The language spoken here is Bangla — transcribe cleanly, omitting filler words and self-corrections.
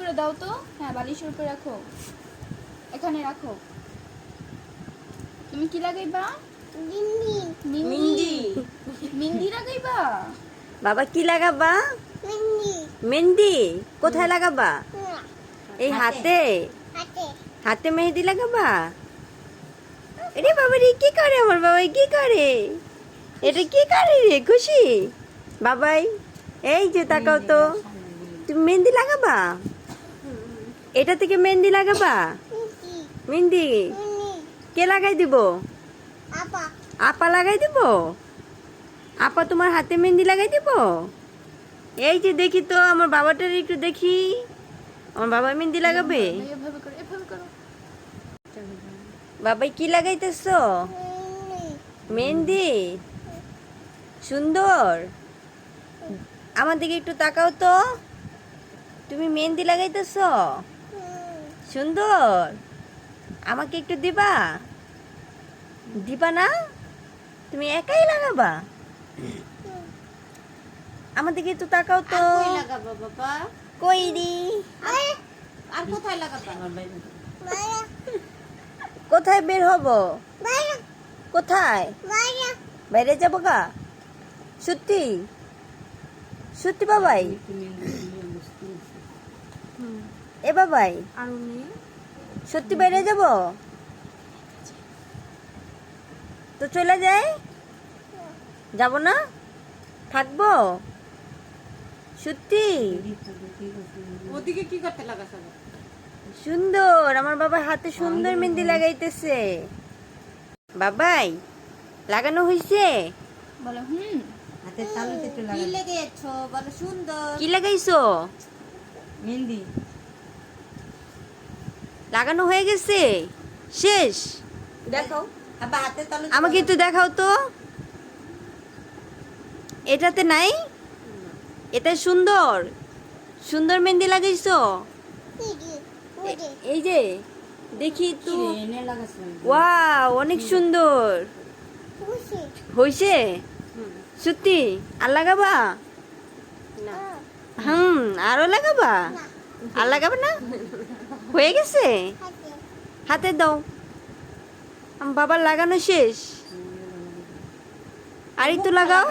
উপরে দাও তো। হ্যাঁ, বালিশের উপরে রাখো, এখানে রাখো। তুমি কি লাগাইবা? মেহেন্দি। মেহেন্দি লাগাইবা? বাবা কি লাগাবা? মেহেন্দি। কোথায় লাগাবা? এই হাতে। হাতে মেহেন্দি লাগাবা? আরে বাবা রে, কি করে আমার বাবা, কি করে? এটা কি করে রে? খুশি বাবাই? এই যে তাকাও তো, তুমি মেহেন্দি লাগাবা? এটা থেকে মেহেন্দি লাগাবা? মেহেন্দি কে লাগাই দিব? আপা লাগাই দিব? আপা তোমার হাতে মেহেন্দি লাগাই দিব? এই যে দেখি তো আমার বাবাটার একটু দেখি, আমার বাবা মেহেন্দি লাগাবে। এভাবে করো, এভাবে করো। বাবাই কি লাগাইতেছো? মেহেন্দি। সুন্দর। আমার দিকে একটু তাকাও তো, তুমি মেহেন্দি লাগাইতেছো? সুন্দর। আমাকে একটু দিবা? দিবা না? তুমি একাই লাগাবা? আমার দিকে একটু তাকাও তো। কই লাগাবা বাবা? কই রি? আর কোথায় লাগাবা? কোথায় বের হব? কোথায়? বাইরে যাবো গা? সত্যি? সত্যি বাবাই? এ বাবাই, আর উনি সত্যি বাইরে যাব? তো চলে যাই? যাব না? থাকবো? সত্যি? ওদিকে কি করতে লাগাছো? সুন্দর। আমার বাবার হাতে সুন্দর মেহেন্দি লাগাইতেছে। বাবাই লাগানো হয়েছে? বলো হাতে তালুতে একটু কি লাগাই লেগেছো? বলো সুন্দর। কি লাগাইছো? মেহেন্দি। লাগানো হয়ে গেছে? শেষ? দেখাও আবার হাতে তালুতে আমাকে একটু দেখাও তো। এটাতে নাই? এটা সুন্দর, সুন্দর মেহেন্দি লাগাইছো। এই যে দেখি একটু। এনে লাগাছো। ওয়াও, অনেক সুন্দর হইছে। সত্যি? আর লাগাবা? আরো লাগাবা? আর লাগাবা না? হয়ে গেছে? হাতে দাও। আমার বাবার লাগানো শেষ। আর একটু লাগাও।